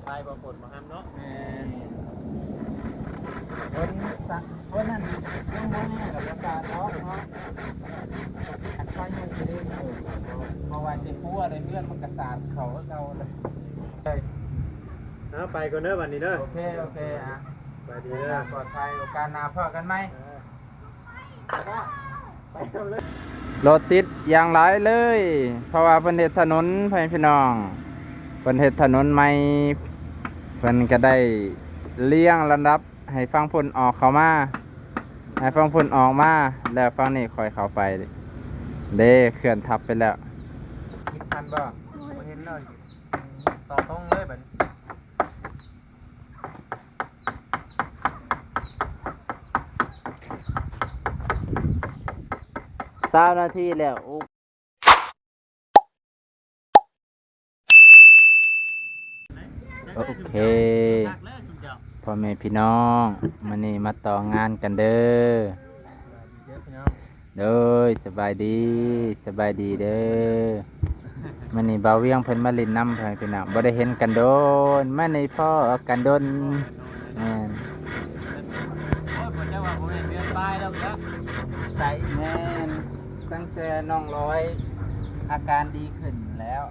ไปบ่ฝนบ่ห้ามเนาะคนนั้นยังบ่แน่กับอากาศเนาะอันไฟมันสิได้เพราะว่าสิคั่วได้เลือดมันกระสานเขาเก่าเลยเอาไปก่อนเด้อบัดนี้เด้อโอเคอ่ะไปดีเด้อปลอดภัยโอกาสหน้าพอกันไหมรถติดอย่างหลายเลยเพราะว่าเพิ่นเฮ็ดถนนพี่น้องเพิ่นเฮ็ดถนนใหม่เพิ่นก็ได้เลี้ยงลำดับให้ฟังพุ่นออกเข้ามาให้ฟังพุ่นออกมาแล้วฟังนี่ค่อยเข้าไปเด้เขื่อนทับไปแล้วคิดทันบ่บ่เห็นเลยต่อตรงเลยบัด20 นาทีแล้วโอเคพ่อแม่พี่น้องมื้อนี้มาต่องานกันเด้อเด้อสบายดีเด้อมื้อนี้บ่าวเวียงเพิ่นมาเล่นน้ำพ่อแม่พี่น้องบ่ได้เห็นกันโดนมื้อนี้พ่อกันโดนแม่นผมจะว่าผมเห็นเดือนปลายแล้วครับใส่ แม่นตั้งแต่น้องร้อยอาการดีขึ้นแล้ว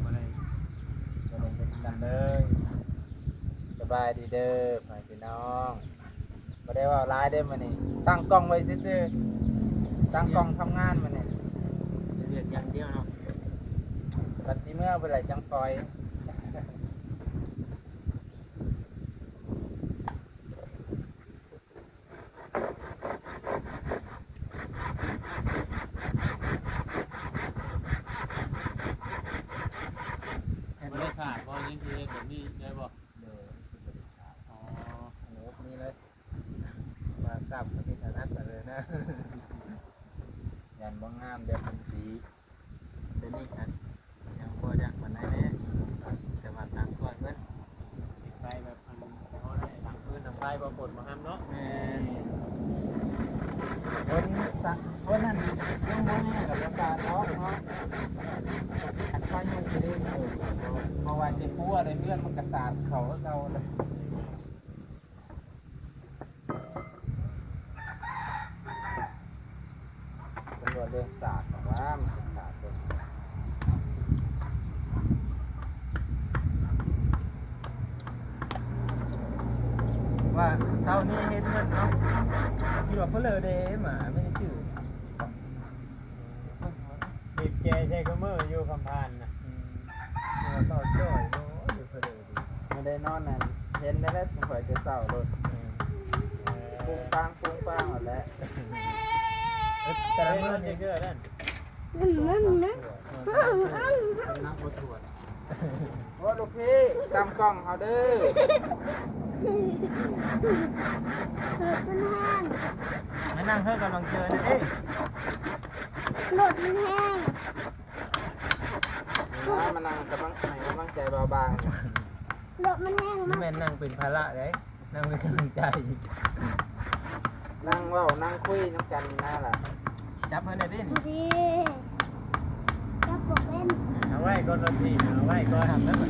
บ่ได้เห็นกันเลยสบายดีเด้อพ่อพี่น้องบ่ได้ว่าร้ายเด้อมื้อนี้ตั้งกล้องไว้ซื่อๆตั้งกล้องทำงานมื้อนี้ เรียกอย่างเดียวเนาะบัดสิเมื่อบ่ได้จังซอยบ่ได้ขาดบ่ยังสิเฮ็ดแบบนี้ได้บ่อ๋อโอ้นี่เลยมาทราบสถานะเลยนะยันบ่งามเดี๋ยวมันสีเดี๋ยวนี้กันยังบ่ได้ปานใดแน่แต่ว่าต่างส่วนเพิ่นไปแบบอันเขาได้ทางพื้นทางไฟบ่ฝนบ่ห้ามเนาะคนนั้นยังบ่แน่กับอากาศเนาะอันไฟมันสิได้เพราะว่าสิคั่วได้เลือดมันกระสานเขาเก่าเลยตำรวจเรื่องศาสตร์บอกว่ามันเป็นศาสตร์เป็นว่าเช้านี้เฮ็ดเงินเนาะคิดว่าเพิ่นเลยเด้หมาไม่ได้ชื่อบีบแกใช้ก็มืออยู่คำพานน่ะต่อจ้อยโอ้อยู่เพิ่นเลยดิไม่ได้นอนนั่นเห็นได้แล้วสงสัยจะเศร้ารถปุ้งปังหมดแล้วแต่ละมื้อนี่คือนั่นนักบทสวดโอ้ลูกพี่จำกล้องเขาเด้อมานั่งเพื่อกำลังเจอนะเอ้ย รถมันแห้งมานั่งกำลังใจเบาบางรถมันแห้ง นี่ มาก แม่นั่งเป็นภาระเลยนั่งเป็นกำลังใจ นั่งเว้านั่งคุยน้ำกันน่าล่ะจับเพื่อนได้ดิ ดีจับบอกเป็น เอาไว้ก่อนรถทีเอาไว้ก่อนทำแล้ว คน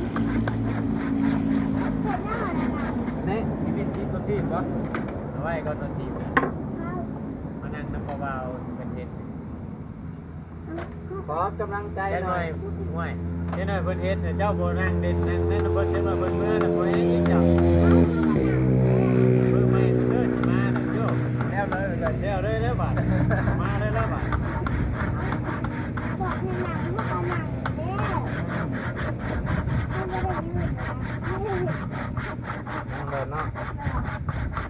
หน้าหนา นี่ ชีวิตที่รถทีบ่เอาไว้ก่อนรถที เข้า มานั่งน้ำเบาๆเป็นเฮ็ด ขอกำลังใจ แค่ ห ห น่ น่ อ อย ยห่วยแค่หน่อยเพิ่นเฮ็ดเจ้าโบนั่งเด่นนั่งนั่นเพิ่นเจ้ามาเพิ่นเมื่อน่ะบ่ให้ยิงเจ้าเพิ่นไม่เด้อสิมาน่ะโยแล้วเลยแล้วบาดมาเลยแล้วบาด บอกในหนังว่าเอาหนังเด้อไม่ได้ยืดนั่งเดินเนาะ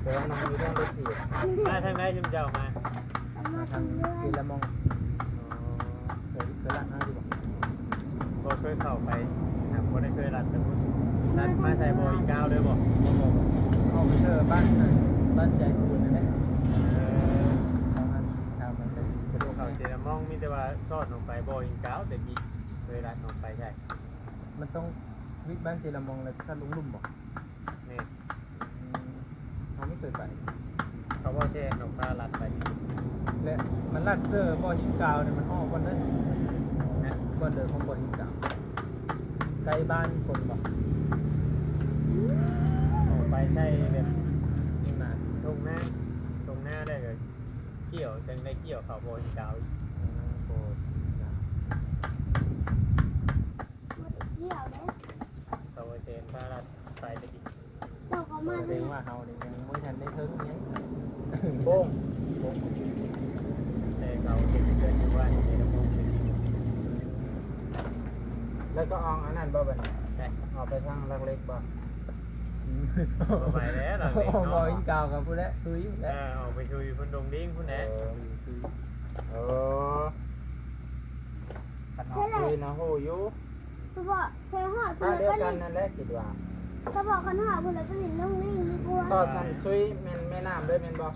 เดี๋ยวนั่งอยู่เรื่องรถถีบ มาทางไหนชุมเจ้ามา มาทำเรื่ กิน อง ละมอง เคยรัดนะดิบ่เคยเข้าไปหากบ่ได้เคยรัดสมมุติรัดมาใส่บ่อีกก้าวเลยบ่เข้าไปเจอบ้านใจคุณนะเนี่ยทางมันเป็นสะดวกเข้าเจรมองมีแต่ว่าซอดลงไปบ่อีกก้าวแต่มีเคยรัดลงไปใช่มันต้องวิทย์บ้านเจรมองเลยถ้าลุ่มบอก นี่ เขาไม่เคยไป เขาว่าแช่นกปลารัดไป และมันลัดเสื้อบ่อหินกาวเนี่ยมันอ้อบนนั้นนะบ่อเดินของบ่อหินกาวใกล้บ้านคนบอก อ ไปใช้แบบ น่ะ ตรงหน้าได้เลยเกี่ยวจังได้เกี่ยวเขาโบนเก่าอีก โอ้น่ะ เกี่ยวเด้ เขาโบเซนพาราไปตะกี้ เราก็มา แสด เลย งว่าเฮานี่ยังบ่ทันได้ถึงหยัง โป้งแต่เขาเห็นเกินอยู่ว่าในระบบเป็น แล้วก็อองอันนั้นบ่บัดนี้ แต่ ออกไปทางลักเล็กบ่ ก็ไปแล้วเราเอง บ่ เนาะ อีกาวกับผู้และซุยผู้และ ออกไปช่วยคนดงดิ้งคนแหน ซุย เออขนมคุยนะโหอยู่ เขาบอกเคยหอด ถ้า เพื่ เดียว อน กั ก็ น ลิน นั่นแหละคิดว่า เขาบอกกันหอดเพื่อนก็ลินน้องนี่มีกลัว ตอดทันซุยแม่น้ำเลยแม่นบ่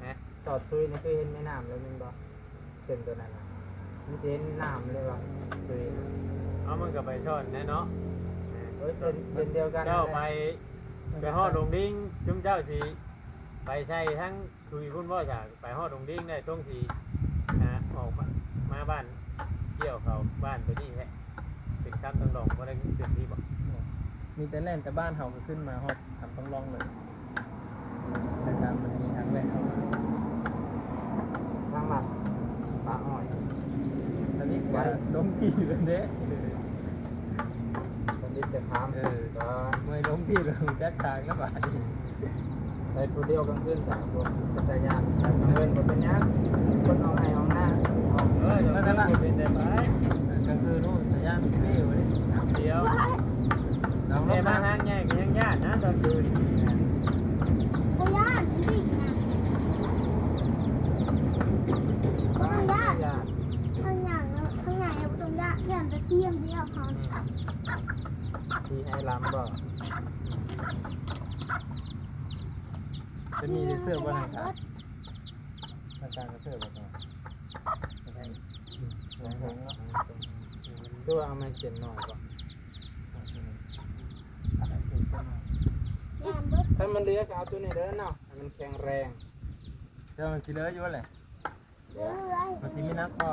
ฮะ ตอดซุยนี่คือเห็นแม่น้ำเลยแม่นบ่เส้นตัวนั้นน่ะมันสิเห็นน้ำเลยว่ะซุย เอามันก็ไปช่อนแน่เนาะ เอ้ยเป็นเดียวกัน เจ้าไปฮอดดงดิ้งจุ่มเจ้าสีไปใช้ทั้งคุยคุณพ่อจากไปฮอดดงดิ้งได้ต้องสีออกมาบ้านเกี่ยวเขาบ้านตัวนี้แหละเป็นคำต้องลองว่าได้ขึ้นที่บอก มีแต่แล่นแต่บ้านเฮาก็ขึ้นมาฮอดทำต้องลองเลยแต่ตามมันมีทางแล่นเข้ามา ทางหลักปลาอ้อย ตอนนี้ก็ลงที่อยู่เด้ คนดิบจะถามก็ เมื่อลงที่ลงจักทางแล้วบาดนี้ ไปผู้เดียวกลางคืนสามคนจักรยานกลางเว้นบ่เป็นหยังคนเอาให้เอาหน้าเอา จะมาทำเป็นแต่ไป กลางคืนนู่นสัญญาณไม่อยู่เลย เดี๋ยว เราล แต่ ง มา มา ทางแง่ก็ยังยากนะตอนคืน พยานจริงนะก็ต้องยาก ญาติ ทางอย่างทางอย่างต้องยากย่านจะเที่ยงเดียวเขา ที่ให้ล้ำบ่ จะมีเสื้อบ่ไหนครับอาจารย์ก็เสื้อบ่ต่อไม่ใช่หงเนาะ ตัวเอามาเขียนหน่อยบ่ อะไรเสื้อก็มา ย่านเบิด ถ้ามันเหลือก็เอาตัวนี้เด้อเนาะให้มันแข็งแรง เดี๋ยวมันสิเหลืออยู่แหละ เรื่อย มันสิมีนักพอ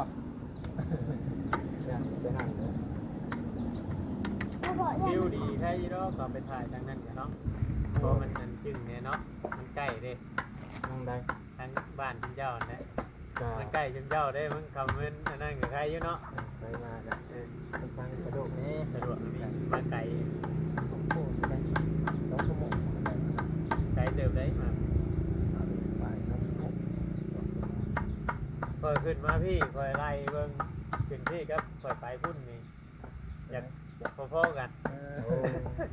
อย่างตัวนั้นเด้อ เขาบอกย่า วิ น วดีแค่ยี่รอบก็ไปถ่ายทางนั้นกันเนาะเพราะมันจึงเนี่ยเนาะมันใกล้เด้ นั่งได้ ทางบ้านคุณเจ้าเนี่ย ก็ มันใกล้คุณเจ้าได้มึงคำมันนั่นกับใครอยู่เนาะ ไปมาละเป็นทางสะดวกนี่ สะดวกนี่มาไกล โอ้โหได้2ชั่วโมงได้ ไกลเติมได้มา ไป2ชั่วโมง คอยขึ้นมาพี่คอยไล่เบิ่งขึ้นพี่ครับคอยไปพุ่นนี่อยากพอๆกัน โอ้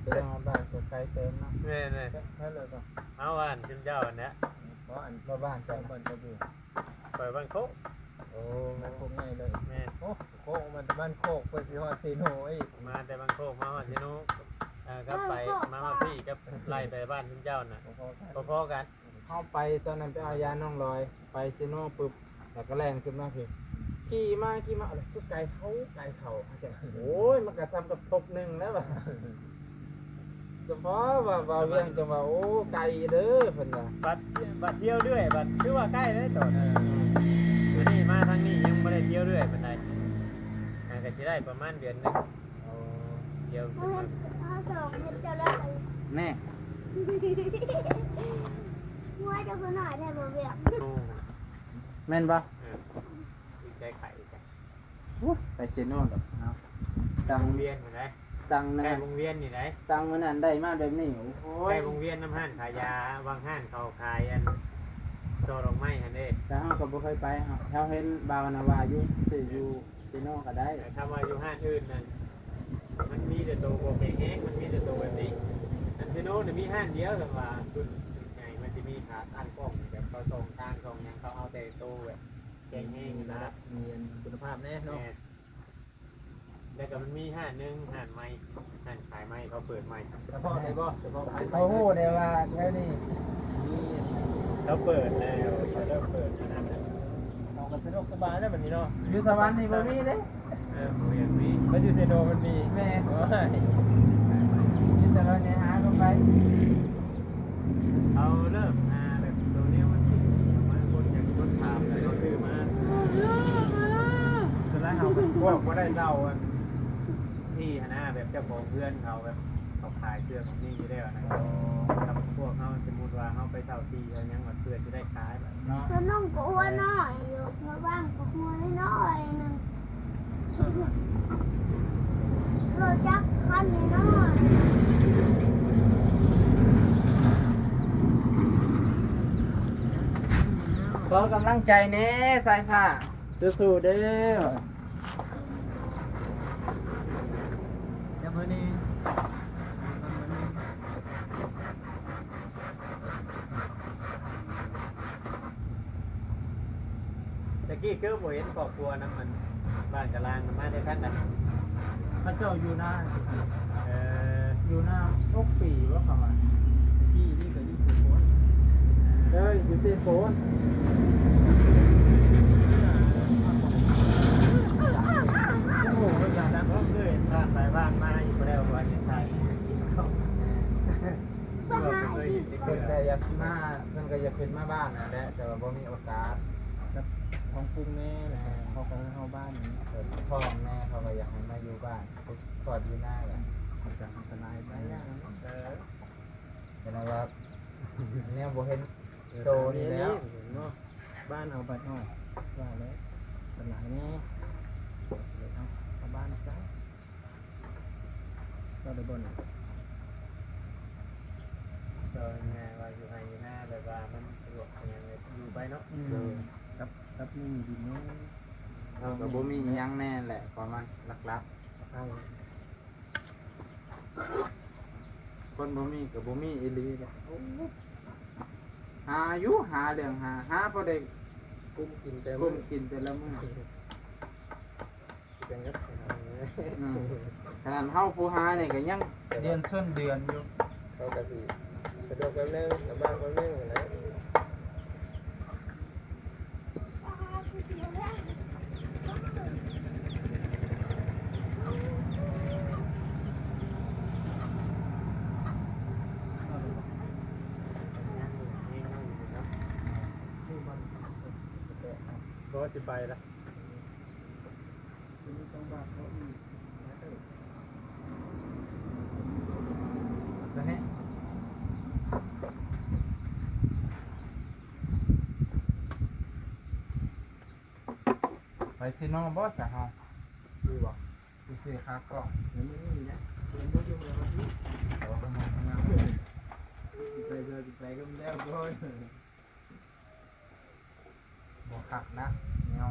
แสดงว่าบ้านก็ไกลเติมเนาะ เนี่ย ถ้าเลยก็ เอาว่านคุณเจ้าเนี่ย เพราะอัน บ่บ้าน จะ จะ มั นะ นจะอยู่ คอยบางโคก โอ้ มันโคกง่ายเลย แม่ โอ้โคกมันบ้านโคกเพื่อสิฮอดซีโนไอ้ มาแต่บางโคกมาฮอดที่นู้นก็ไปมาฮอดพี่ก็ไล่ไปบ้านคุณเจ้าน่ะ พอๆกัน เข้าไปตอนนั้นไปเอายาน้องลอยไปซิโน่ปุ๊บแล้วก็แล่นขึ้นมาพี่ขี่มาอะไรคือไกลเขาอาจารย์โอ้ยมันก็ซ้ำกับทบหนึ่งแล้วแบบเฉพาะว่าเวียงจังว่าโอ้ไกลเด้อเพิ่นว่า บัดเที่ยวเรื่อยบัดคือว่าใกล้เลยตอนอันนี้มาทางนี้ยังไม่ได้เที่ยวเรื่อยปานใดก็จะได้ประมาณเดือนหนึง เอา เที่ยว เขา ขึ้น เห็ มาน เขาส่งเห็นเจ้าได้ แน่ มัวเจ้าคนหน่อยแทนบ่เบียบ นู่น แม่นบ่ อีกใจไข่กัน ไปซิโน่ดอกเนาะดัง วงเวียนอยู่ไหน ดัง ใกล้ นะ วงเวียนอยู่ไหน ดังมันนั้นได้มาแบบนี้โอ้ ใกล้ ยว งเวียนน้ำห้านขายยาวางห้านเขาขายอันโซดอกไม้ฮันเด้ แต่เฮาก็บ่เคยไปเฮาเฮาเห็นบ่าวนาวาอยู่สิอยู่ซิโน่ก็ได้ แต่คำว่าอยู่ห้านอื่นนั่นมันมีแต่ตัวโบเก่งแฮงมันมีแต่ตัวแบบนี้อันที่โน้นมีห้านเดียวแต่ว่าจุดใหญ่มันจะมีขาตั้งกล้องแบบเขาส่งทางส่งยังเขาเอาแต่ตัวแบบเก่งแฮงนะ มีคุณภาพแน่เนาะ แล้วก็มันมีห้านหนึงห้านไม้ห้านขายไม้เขาเปิดไม้ เฉพาะในบ่เฉพาะ เขาฮู้ได้ว่าแถวนี้ มี เขาเปิดแล้วเขาเริ่มเปิดอันนั้นน่ะ เอากันสะดวกสบายแล้วแบบนี้เนาะ อยู่สวรรค์นี่บ่มีเด้ เรียนนี้ แล้วอยู่เซโนมันมี แม่ โอ้ย อยู่แต่เราเนี่ยหาเข้าไป เขาเริ่มแบบตัวนี้มันสิมันคนจากคนถามแล้วก็คือมาสุดท้ายเขาเป็นพวกว่าได้เล่าอันที่หน้าแบบเจ้าของเพื่อนเขาแบบ เขาขายเสื้อของนี่อยู่ได้นะกับพวกเขาสมมติว่าเขาไปเท่าตีเขายังว่าเพื่อจะได้ขายแบบ เนาะ แล้วน้องก็อ้วนน้อยอยู่มาบ้างก็หัวน้อยหนึงเราจักคันน้อย ขอกำลังใจแน่สายผ้าสู้ๆเด้อ เดี๋ยวมื้อนี้ตะกี้คือบ่เห็นครอบครัวนั้นมันบ้านกะลางมันมาได้คันน่ะ พระเจ้าอยู่หน้า เออ อยู่หน้า6 ปีว่าเขาว่า ตะกี้นี่ก็20คน เด้ออยู่ที่โพน โอ้โหอย่า ดั ดั ง ง ก็เคยผ่านไปบ้านมาอยู่บ่ได้ว่าจะไทย ๆบ้า เคย อี เห็ ก น เพิ่นก็อยากมาเพิ่นก็อยากขึ้นมาบ้านนั่นแหละแต่ว่าบ่มีโอกาส ของปรุงแม่นะเขาก็เข้าบ้านนี้ เกิดพ่อแม่เขาก็อยากให้มาอยู่บ้านกอดอยู่หน้าแหละ มันจะอันตรายไปยากนะ เออ เป็นว่าเนี่ยบ่เห็นโตนี่แล้ว เนาะบ้านเอาบัดน้อยว่าแล้วปัญหาแน่เลยเอาบ้านซะก็ได้บ่น เออไงว่าอยู่ให้อยู่หน้าแบบว่ามันสะดวกอย่างไรอยู่ไปเนาะ กับนี่มีดินแน่ เราก็บ่มีอิหยังแน่แหละประมาณหลัก เอา ๆคนบ่มีก็บ่มีอีหลีแหละหาอยู่หาเรื่องหาพอได้ กุ้มกินแต่ กุ้มกินแต่ละมื้อ เป็นก็ ขนาดเฮาผู้หานี่ก็ยังเดือนส้นเดือนอยู่ เขาก็สิสะดวกกันนึงลำบากกันนึงนะ ก็จะไปละ ต้องบ้านเขาอีก ตัวนี้ไปซิโนบ่ซะเฮา ดีบ่ สิซื้อค่ากล้อง เดี๋ยวมันนี่นะเดี๋ยวมันอยู่แล้วที่ เอาเข้ามาข้างหน้า ไปเลยไปก็ไม่ได้ก็ บ่คักนะแนว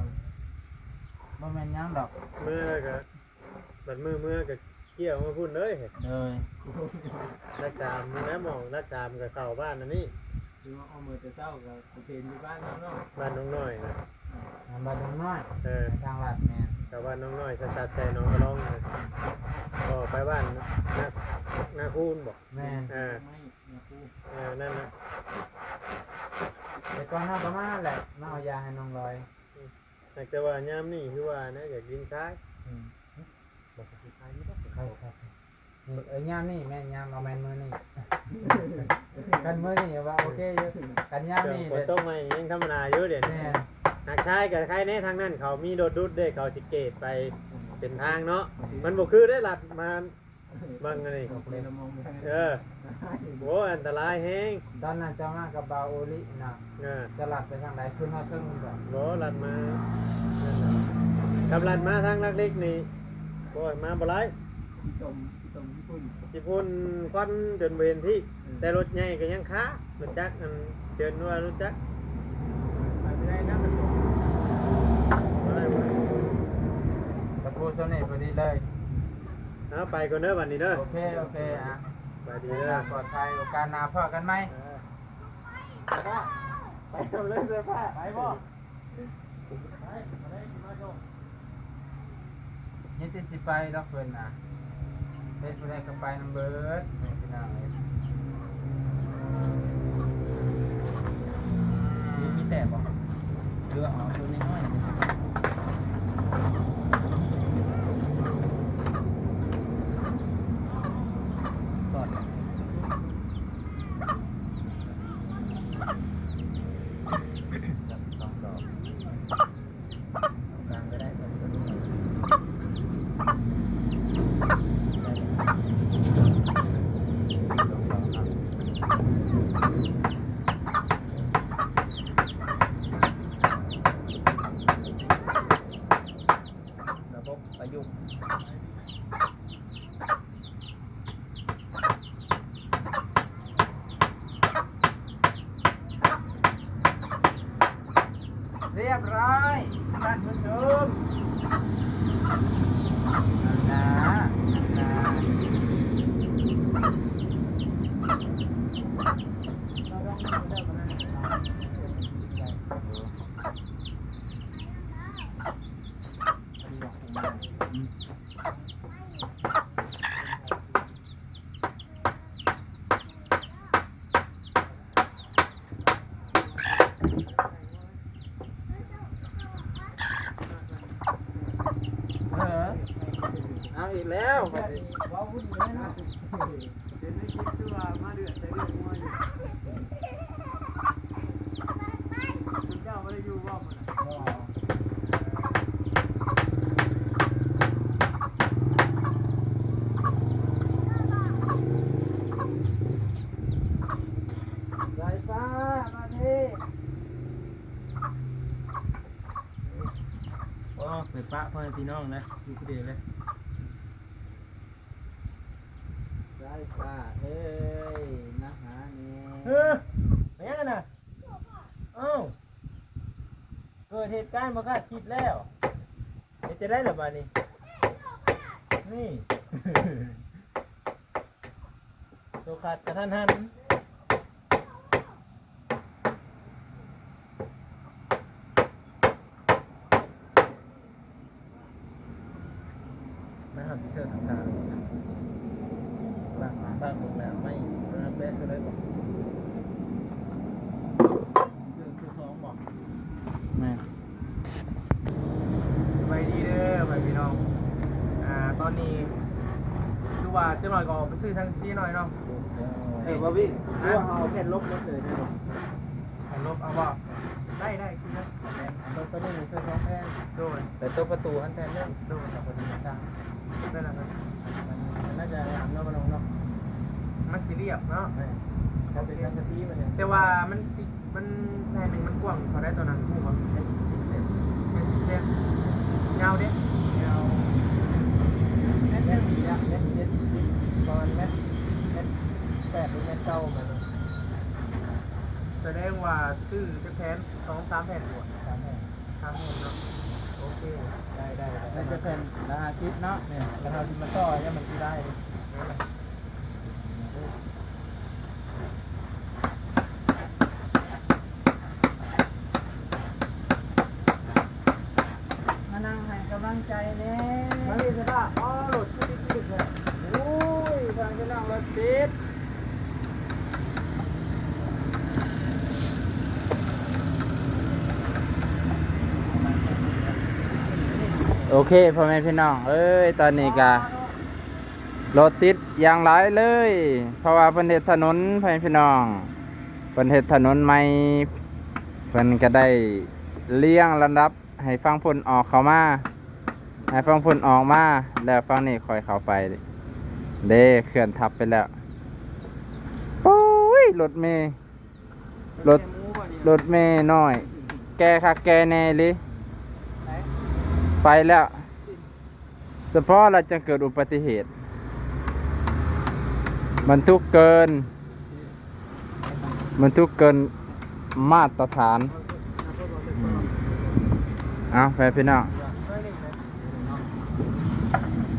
บ่แม่นหยังดอก เมื่อก็บัดเมื่อก็เกี่ยวมาพูดเลย เลย รักจามแล้วมองรักจามกับเข้าบ้านอันนี้ คือว่าเอามือจะเศร้ากับเพนอยู่บ้านเขาเนาะ บ้านน้องน้อยนะ ทางบ้านน้อย เออ ทางลัดแม่น กับบ้านน้องน้อยชัดๆใจน้องก็ร้องเลยก็ไปบ้านนาคูนบอก แม่น เออ ไม่เนี่ยกู นั่นนะ แต่ก่อนเฮาก็มาแหละมาเอายาให้น้องลอย แต่ว่ายามนี่คือว่านะอยากกินค้าย บอกกับสุดท้ายไม่ต้อง ใช่ครับนี่ยามนี่แม่นยามเอาแม่นมื้อนี่ กันมื้อนี่ว่าโอเคอยู่กันยามนี่ ฝนตกมายังธรรมดาอยู่เดี๋ยว แม่ นี้ น นักชายกับใครแน่ทางนั้นเขามีโดดดุดเด้เขาจิเกตไปเป็นทางเนาะมันบ่คือได้หลัดมาบังอันนี้ เลยเรามองไม่ได้ เออโหอันตรายแฮง ตอนนั้นเจ้ามากับบาโอลิน่ะ เออ จะหลับไปทางใดขึ้นฮอดเทิงบ่ บ่หลัดมากับหลัดมาทางลักเล็กนี่โอ้ยมาบ่ไร ที่ตมที่พุ่น ที่พุ่นควันจนเวนที่ แต่รถใหญ่ก็ยังค้ารถจักรอันเดินว่ารถจักร ไปไม่ได้นะมัน บ่ได้บ่ ตะปูโซนี่พอดีเลย เอาไปก่อนเด้อบัดนี้เด้อ โอเคโอเคอ่ะ ไปดี เว เด้ ลา อ ปลอดภัยโอกาสหน้าพอกันไหม ไปทำเลยเสื้อผ้าไปบ่ นี่ติสิไปดอกเพิ่นน่ะเฮ็ดบ่ได้ก็ไปนำเบิดพี่น้องเอ้ย มีแต่บอกเรือเอาตัวน้อยสอดสองดอกกลางก็ได้ตัวนี้ เห็นในคลิปที่ว่ามาเดือดใส่เดือดงัวอยู่คุณเจ้าไม่ได้อยู่บ่มันสายฟ้ามาดิ โอ้ไปปะพ่อพี่น้องนะอยู่คนเดียวเลย สายฟ้าเอ้ยนะหาเนี่ย ไปยังกันนะเอ้าเกิดเหตุการณ์มาคาดคิดแล้วจะได้หรือเปล่านี่นี่ โซคัดกระทันหันนะครับที่เชื่อทางการบ้างลงแล้วไม่รับแบสเลยบอกคือท้องบอก แม่ สบายดีเด้อไปพี่น้องตอนนี้ดูว่าจะหน่อยก็ไปซื้อทั้งซีหน่อยเนาะ บอบบี้รู้ว่าเอาแค่ลบเลยได้หรอ ลบเอาบ่ได้คือนะ ตัวตัวนี้เสื้อท้องแทน โดน แต่ตัวประตูอันแทนเนี่ย โดน กับประตูจ้าง นั่นแหละครับ มันน่าจะหามเนาะมันลงเนาะ มันซีเรียสเนาะ เขาเป็นการกะทิมันเนี่ย แต่ว่ามันแผ่นหนึ่งมันกว้างเขาได้ตอนนั้นคู่ว่าเส้นยาวเด้ เม็ดสีอะเม็ดประมาณเม็ด8หรือเม็ด9มัน แสดงว่าซื้อจะแผ่น2-3แผ่นหัว 3แผ่น 3แผ่นเนาะโอเค ได้ น่าจะเป็นรหัสคิดเนาะ เนี่ยกระเทาที่มันต่อเนี่ยมันที่ได้เลย มานั่งให้กำลังใจแน่ มาเลยสิป่ะอ๋อหลุดที่เลย โอ้ยทางจะนั่งรถติดโอเคพ่อแม่พี่น้องเอ้ยตอนนี้ก็รถติดอย่างหลายเลย เพราะว่าเพิ่นเฮ็ดถนนพ่อแม่พี่น้องเพิ่นเฮ็ดถนนใหม่เพิ่นก็ได้เลี้ยงลำดับให้ฟังพุ่นออกเข้ามาให้ฟังพุ่นออกมาแล้วฟังนี่ค่อยเข้าไปเด้เขื่อนทับไปแล้วโอ้ยรถเมย์รถเมย์น้อย แกคักแกแน่เลยไปแล้วเฉพาะเราจะเกิดอุบัติเหตุมันทุกเกินมาตรฐานเอาไปพี่น้อง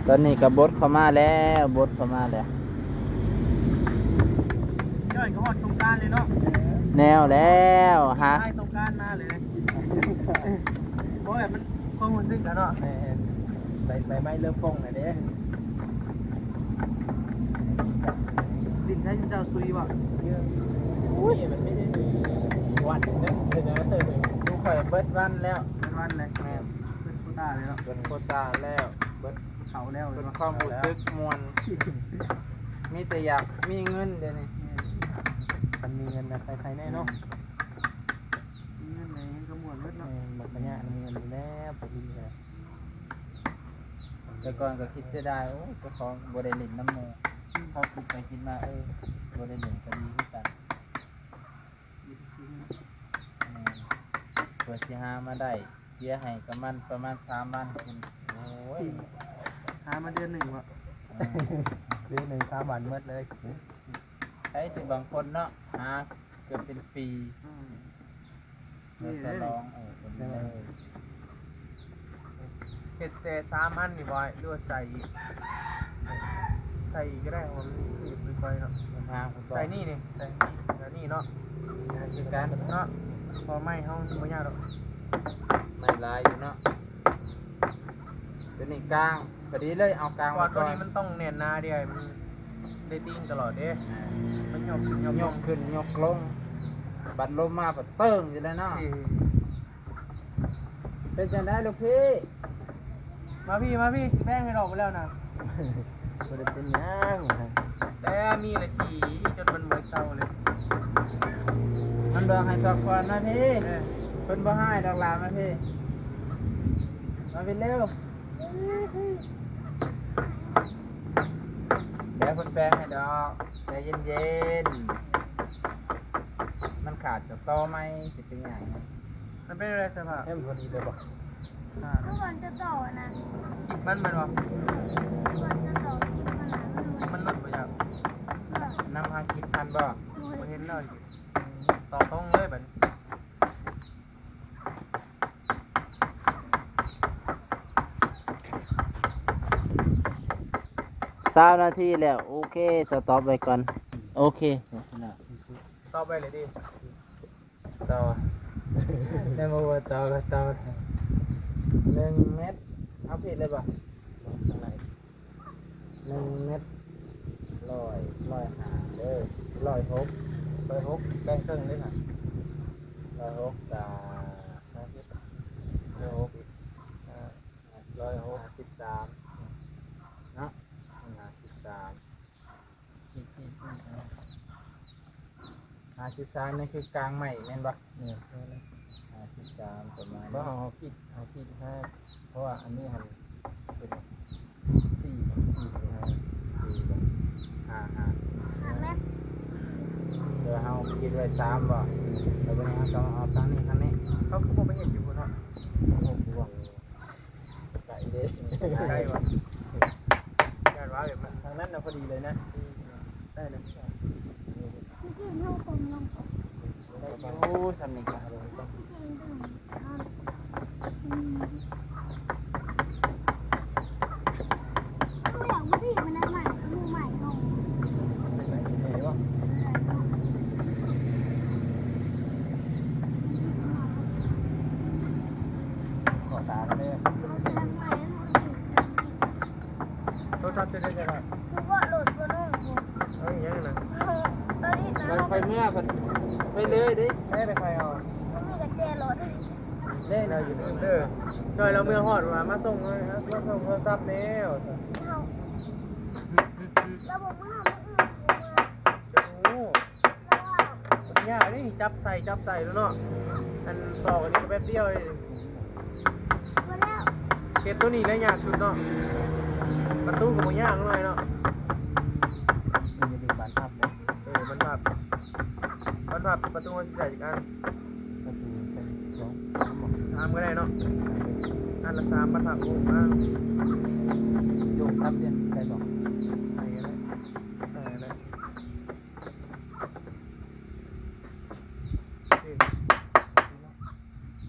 ตอนนี้กับบดเข้ามาแล้วบดเข้ามาแล้ว ย่อยก็ฮอดสงกรานต์เลยเนาะ แนวแล้วฮะ ให้สงกรานต์มาเลยเพราะแบบมันความรู้สึกอะเนาะ ใบไม้เริ่มป่งเลยเด้ ดินใช้เจ้าซุยบ่ เยอะอุ้ยมันไม่ได้มีวันนะเดี๋ยวนะ ดูข่อยเบิดวันแล้ว เป็นวันเลยแม่เป็นโคต้าเลยเนาะ เบิดโควตาแล้วเบิด เขาแล้วเล เบิ ย ด เนาะ ความรู้สึกมวลมีแต่อยากมีเงินเดี๋ยวนี้ มันมีเงินนะใครๆแน่เนาะ มีเงินไหนก็ม่วนเบิดเนาะ หมดปัญญามีเงินแล้วไปดีเลย แต่ก่อนก็คิดเสียดายโอ้ยเจ้าของบ่ได้เล่นน้ำหมูเขาคิดไปคิดมาบ่ได้เล่นก็ดีที่สุดเพื่อสิหามาได้เสียให้กับมันประมาณ3 วันคุณโอ้ย หามาเดือนหนึ่งวะ เรื่องหนึ่ง3 วันเมื่อเลย ใช้สิบางคนเนาะหาเกือบเป็นปีเมื่อจะร้องคนนี้เลย เห็ดแต่3 อันนี่บอยด้วยใส่อีกก็ได้ผมคือไปเนาะ มันทางคุณบอ ใส่ ก นี่นี่ใส่นี่เนาะ คือการ เนาะพอไม่เฮาบ่ยากหรอก ไม่ลายอยู่เนาะตัวนี้กลางพอดีเลยเอากลาง ว่า ไว้ ตัว ก่อน นี้มันต้องแน่นหน้าเดียวมันได้ติ้งตลอดเด้มันยก ยกขึ้นยกลงบัดลมมาบัดเติ้งอยู่เลยเนาะเป็นจังได้ลูกพี่ มาพี่สิแป้งให้ดอกไปแล้วนะ มันเป็นย่าง นี้เลยขี่จนมันเหมือนเศร้าเลย มันบอกให้พักผ่อนมาพี่ เออ เพิ่นบ่ให้ดอกหลานมาพี่มาพี่เร็วเดี๋ยวเพิ่นแปลงให้ดอกใจเย็นๆมันขาดกับตอไหมสิเป็นไง มันเป็นอะไรสภาพ ให้มันพอดีเลยบ่ ทุกคนจะต่อนะ คิดมันวะ ทุกคนจะต่อที่มันนะ มันลดไปจาก น้ำหาคิดทันบ่ มาเห็นเลยต่อตรงเลยแบบ 20 นาทีแล้วโอเคสต็อปไว้ก่อนโอเค ต่อไปเลยดิ ต่อได้มาว่าต่อก็ต่อ1 เมตรเอาผิดเลยป่ะ ข้างใน 1 เมตร100เด้อ106 106แบ่งครึ่งเลยค่ะ 106กับ106 106 163เนาะ153 53นี่คือกลางใหม่แม่นบ่ เนี่ย 53ประมาณ บ่เอาคิดให้เพราะว่าอันนี้หันเป็น4 แม่ เดี๋ยวเฮาคิดไว้3บ่แล้ววันนี้เฮาก็เอาทางนี้ เขาคือผมไม่เห็นอยู่บนฮะ ไก่เด้ ใกล้วะการว่าแบบมัน ทางนั้นน่ะพอดีเลยนะ ได้เลย ที่กินห้องผมลงผม ได้อยู่สำนึกก็ ที่กินดื่มทานตัวอย่างว่าที่มันใหม่มือใหม่ลง เป็นไงเห็นบ่ขอตาเลย โทรศัพท์จะได้ไหม คือว่าโหลดตัวนู้น เอ้ยยังไงนะ ตอนนี้นะ มันไปเมื่อไปเลยดิ ได้ไปใครเอา มันมีกระเจรถ เล่นเราอยู่นู่นเด้อโดยเราเมื่อหอดมาส่งเลยครับมาส่งโทรศัพท์แล้ว เอาแล้วผมว่ามันอื่น โอ้มันยากนี่จับใส่แล้วเนาะอันต่อกันนี่ก็แป๊บเดียวเลย มาแล้ว เก็บตัวนี้แล้วยากสุดเนาะประตูก็บ่ยากหน่อยเนาะ มันจะดึงบานทับเลย มันผับประตูมันใส่อีกอัน ก็คือเส้นสอง 3ก็ได้เนาะอันละ3มันผับโอ้อ้าว โยกทับเนี่ยใช่บอก ใส่กันเลยใส่กันเลย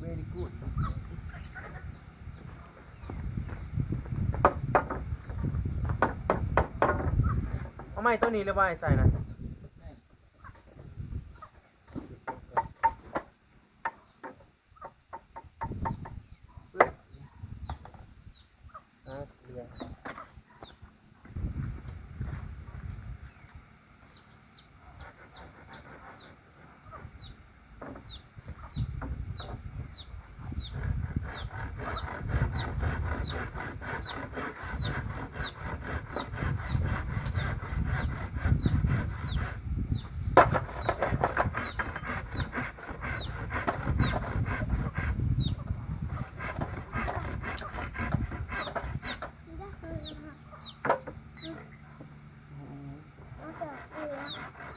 very good เอาไม้ตัวนี้เลยว่าให้ใส่นะ เรือ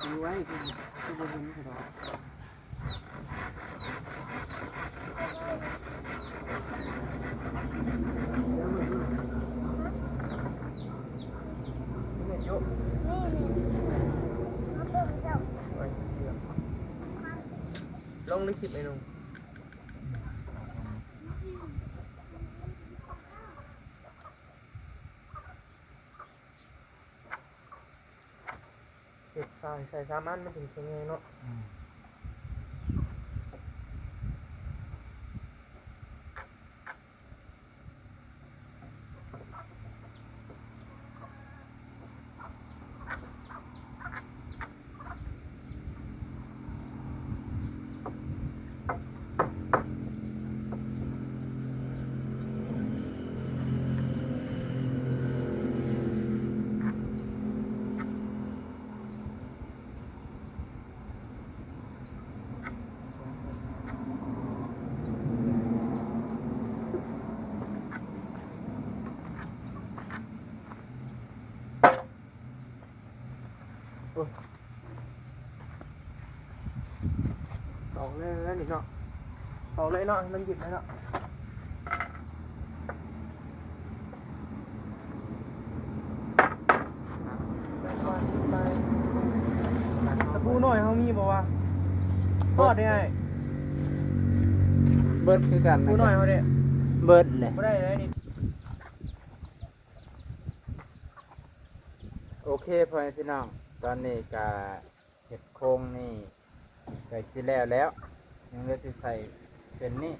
ดูไว้คือบนนี้คือเราเนี่ยโยกไว้เสียบลงในคลิปไอ้นุ่มเก็บใส่3 อันมันถึงเป็นไงเนาะ โอ้ยตอกเลยแล้วนี่เนาะตอกเลยเนาะมันหยิบเลยเนาะตะปูหน่อยเขามีบอกว่าทอดได้ไง เบิดคือกัน ตะปูหน่อยเขาเนี่ย เบิดเลย ไม่ได้เลยนี่ โอเคพ่อแม่พี่น้องตอนนี้ก็เห็ดโครงนี่ใส่สิแล้วยังเหลือที่ใส่เป็นนี่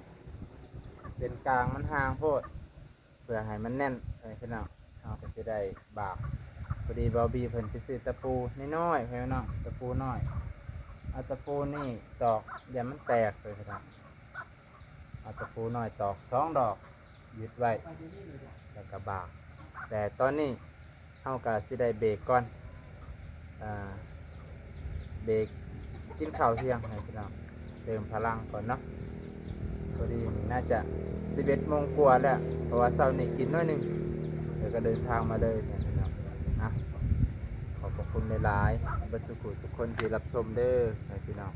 เป็นกลางมันห่างโพดเพื่อให้มันแน่นพ่อแม่พี่น้องเราก็จะได้บากพอดีบอบีเพิ่นไปซื้อตะปูน้อยๆพ่อแม่พี่น้องตะปูน้อยเอาตะปูนี่ตอกอย่ามันแตกเลยพี่น้องเอาตะปูน้อยตอก2 ดอกยึดไว้แล้วก็บากแต่ตอนนี้เฮาก็สิได้เบรกก่อนเบรกกินข้าวเที่ยงให้พี่น้องเติมพลังก่อนเนาะพอดีนี่น่าจะ11 โมงกว่าแล้วเพราะว่าเช้านี้กินน้อยหนึงเดี๋ยวก็เดินทางมาเลยพี่น้องนะขอบพระคุณหลายๆบัดสุขุทุกคนที่รับชมเด้อพี่น้อง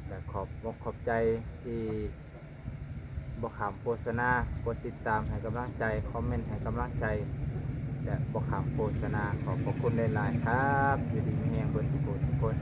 และขอบใจที่บ่ขามโฆษณากดติดตามให้กำลังใจคอมเมนต์ให้กำลังใจและบ่ขามโฆษณาขอบพระคุณหลายๆครับอยู่ดีมีแรงเบิดสุขุทุกคน